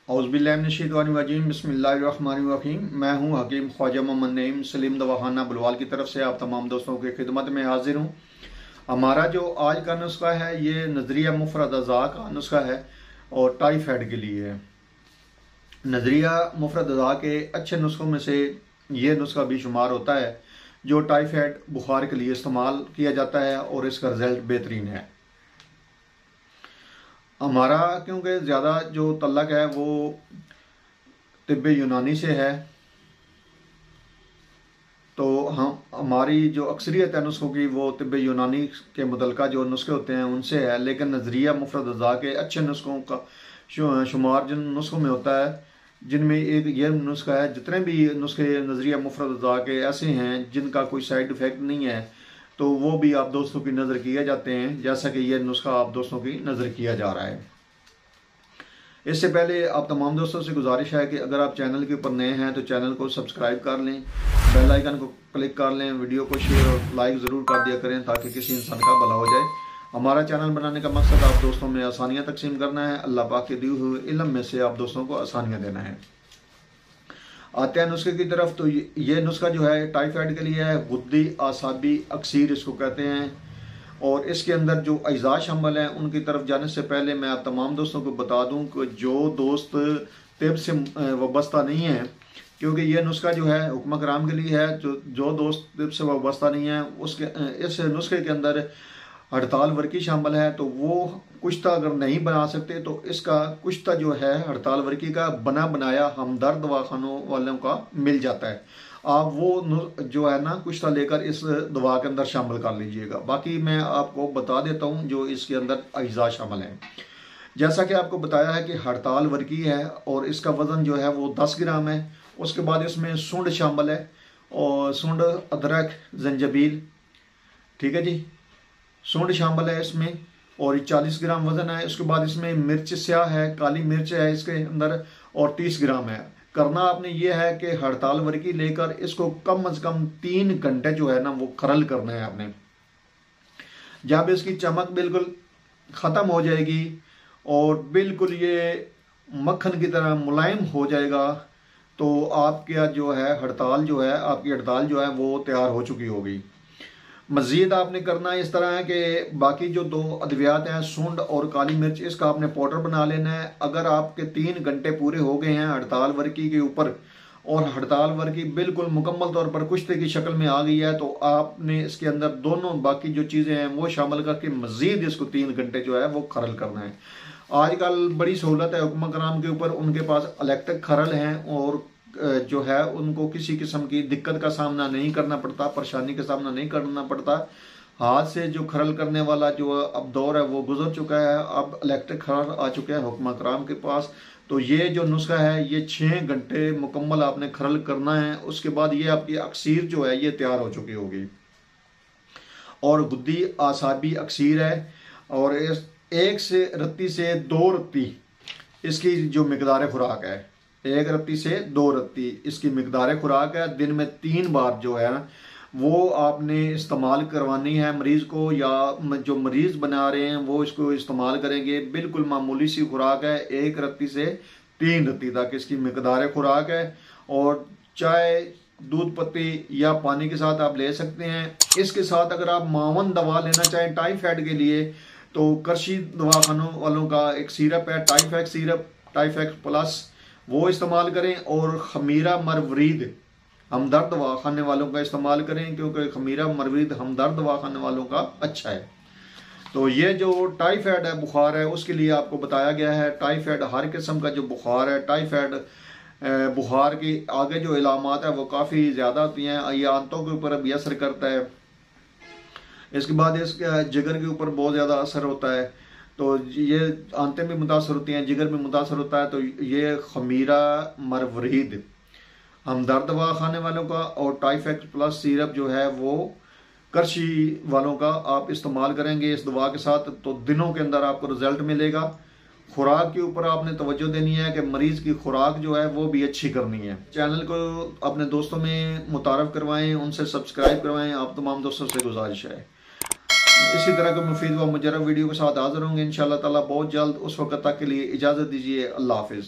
औज़ुबिल्लाहिमिनश्शैतानिर्रजीम बिस्मिल्लाहिर्रहमानिर्रहीम। मैं हूं हकीम ख्वाजा मोहम्मद नईम सलीम दवाखाना बुलवाल की तरफ से आप तमाम दोस्तों की खिदमत में हाजिर हूं। हमारा जो आज का नुस्खा है ये नज़रिया मुफरद अज़ा का नुस्खा है और टाइफाइड के लिए है। नज़रिया मुफरद अज़ा के अच्छे नुस्खों में से ये नुस्खा भी शुमार होता है जो टाइफाइड बुखार के लिए इस्तेमाल किया जाता है और इसका रिज़ल्ट बेहतरीन है। हमारा क्योंकि ज़्यादा जो तल्लक है वो तिब्बे यूनानी से है, तो हम हमारी जो अक्सरियत है नुस्खों की वो तिब्बे यूनानी के मुतल्लिका जो नुस्खे होते हैं उनसे है। लेकिन नज़रिया मुफरद अज़ा के अच्छे नुस्खों का शुमार जिन नुस्खों में होता है, जिनमें एक ये नुस्खा है, जितने भी नुस्खे नज़रिया मुफरद अज़ा के ऐसे हैं जिनका कोई साइड इफ़ेक्ट नहीं है, तो वो भी आप दोस्तों की नज़र किए जाते हैं, जैसा कि ये नुस्खा आप दोस्तों की नज़र किया जा रहा है। इससे पहले आप तमाम दोस्तों से गुजारिश है कि अगर आप चैनल के ऊपर नए हैं तो चैनल को सब्सक्राइब कर लें, बेल आइकन को क्लिक कर लें, वीडियो को शेयर और लाइक ज़रूर कर दिया करें ताकि किसी इंसान का भला हो जाए। हमारा चैनल बनाने का मकसद आप दोस्तों में आसानियाँ तकसीम करना है, अल्लाह पाक के दिए हुए इल्म में से आप दोस्तों को आसानियाँ देना है। आते हैं नुस्खे की तरफ। तो ये नुस्खा जो है टाइफाइड के लिए है, गुद्दी आसाबी अक्सीर इसको कहते हैं। और इसके अंदर जो अज़ा शामिल हैं उनकी तरफ जाने से पहले मैं आप तमाम दोस्तों को बता दूं कि जो दोस्त तिब से वाबस्ता नहीं है, क्योंकि ये नुस्खा जो है हुक्म कराम के लिए है, जो दोस्त तिब से वाबस्ता नहीं है उसके इस नुस्खे के अंदर हड़ताल वर्की शामिल है। तो वो कुश्ता अगर नहीं बना सकते तो इसका कुश्ता जो है हड़ताल वर्की का बना बनाया हमदर्द दवाखानों वालों का मिल जाता है। आप वो जो है ना कुश्ता लेकर इस दवा के अंदर शामिल कर लीजिएगा। बाकी मैं आपको बता देता हूँ जो इसके अंदर अज़ा शामिल हैं। जैसा कि आपको बताया है कि हड़ताल वर्की है और इसका वज़न जो है वो 10 ग्राम है। उसके बाद इसमें सुंड शामिल है और सुंड अदरक जंजबील, ठीक है जी, सुंड शामिल है इसमें और 40 ग्राम वज़न है। उसके बाद इसमें मिर्च स्याह है, काली मिर्च है इसके अंदर और 30 ग्राम है। करना आपने ये है कि हड़ताल वर्की लेकर इसको कम से कम 3 घंटे जो है ना वो खरल करना है आपने। जब इसकी चमक बिल्कुल ख़त्म हो जाएगी और बिल्कुल ये मक्खन की तरह मुलायम हो जाएगा तो आपका जो है आपकी हड़ताल जो है वो तैयार हो चुकी होगी। मज़ीद आपने करना इस तरह है कि बाकी जो 2 अद्वियात हैं सुंड और काली मिर्च, इसका आपने पाउडर बना लेना है। अगर आपके 3 घंटे पूरे हो गए हैं हड़ताल वर्की के ऊपर और हड़ताल वर्की बिल्कुल मुकम्मल तौर पर कुश्ते की शक्ल में आ गई है, तो आपने इसके अंदर दोनों बाकी जो चीज़ें हैं वो शामिल करके मज़ीद इसको 3 घंटे जो है वो खरल करना है। आजकल बड़ी सहूलत है हुक्म कराम के ऊपर, उनके पास इलेक्ट्रिक खरल हैं और जो है उनको किसी किस्म की दिक्कत का सामना नहीं करना पड़ता, परेशानी का सामना नहीं करना पड़ता। हाथ से जो खरल करने वाला जो अब दौर है वो गुजर चुका है, अब इलेक्ट्रिक खरल आ चुके हैं हुक्म कराम के पास। तो ये जो नुस्खा है ये 6 घंटे मुकम्मल आपने खरल करना है। उसके बाद ये आपकी अक्सीर जो है ये तैयार हो चुकी होगी और गुद्दी आसाबी अक्सीर है। और इस 1 से रत्ती से 2 रत्ती इसकी जो मिकदार खुराक है, 1 रत्ती से 2 रत्ती इसकी मिकदार खुराक है। दिन में 3 बार जो है वो आपने इस्तेमाल करवानी है मरीज़ को, या जो मरीज़ बना रहे हैं वो इसको इस्तेमाल करेंगे। बिल्कुल मामूली सी खुराक है, 1 रत्ती से 3 रत्ती तक इसकी मिकदार खुराक है। और चाय, दूध पत्ती या पानी के साथ आप ले सकते हैं। इसके साथ अगर आप मावन दवा लेना चाहें टाइफाइड के लिए तो करशी दवाखानों वालों का एक सिरप है टाइफैक्स सिरप, टाइफैक्स प्लस, वो इस्तेमाल करें। और खमीरा मरवरीद हमदर्द दवा खाने वालों का इस्तेमाल करें, क्योंकि खमीरा मरवरीद हमदर्द दवा खाने वालों का अच्छा है। तो ये जो टाइफाइड है बुखार है उसके लिए आपको बताया गया है। टाइफाइड हर किस्म का जो बुखार है, टाइफाइड बुखार की आगे जो इलामात है वो काफ़ी ज़्यादा होती हैं। ये आंतों के ऊपर भी असर करता है, इसके बाद इसके जिगर के ऊपर बहुत ज़्यादा असर होता है। तो ये आंतें भी मुतासर होती हैं, जिगर भी मुतासर होता है। तो ये खमीरा मरवरीद हमदर्द दवा खाने वालों का और टाइफैक्स प्लस सिरप जो है वो करशी वालों का आप इस्तेमाल करेंगे इस दवा के साथ, तो दिनों के अंदर आपको रिजल्ट मिलेगा। खुराक के ऊपर आपने तवज्जो देनी है कि मरीज़ की खुराक जो है वो भी अच्छी करनी है। चैनल को अपने दोस्तों में मुतारफ़ करवाएं, उनसे सब्सक्राइब करवाएं, आप तमाम दोस्तों से गुजारिश है। इसी तरह के मुफीद व मुजर्रब वीडियो के साथ हाजिर होंगे इंशाअल्लाह ताला बहुत जल्द। उस वक्त तक के लिए इजाज़त दीजिए। अल्लाह हाफिज़।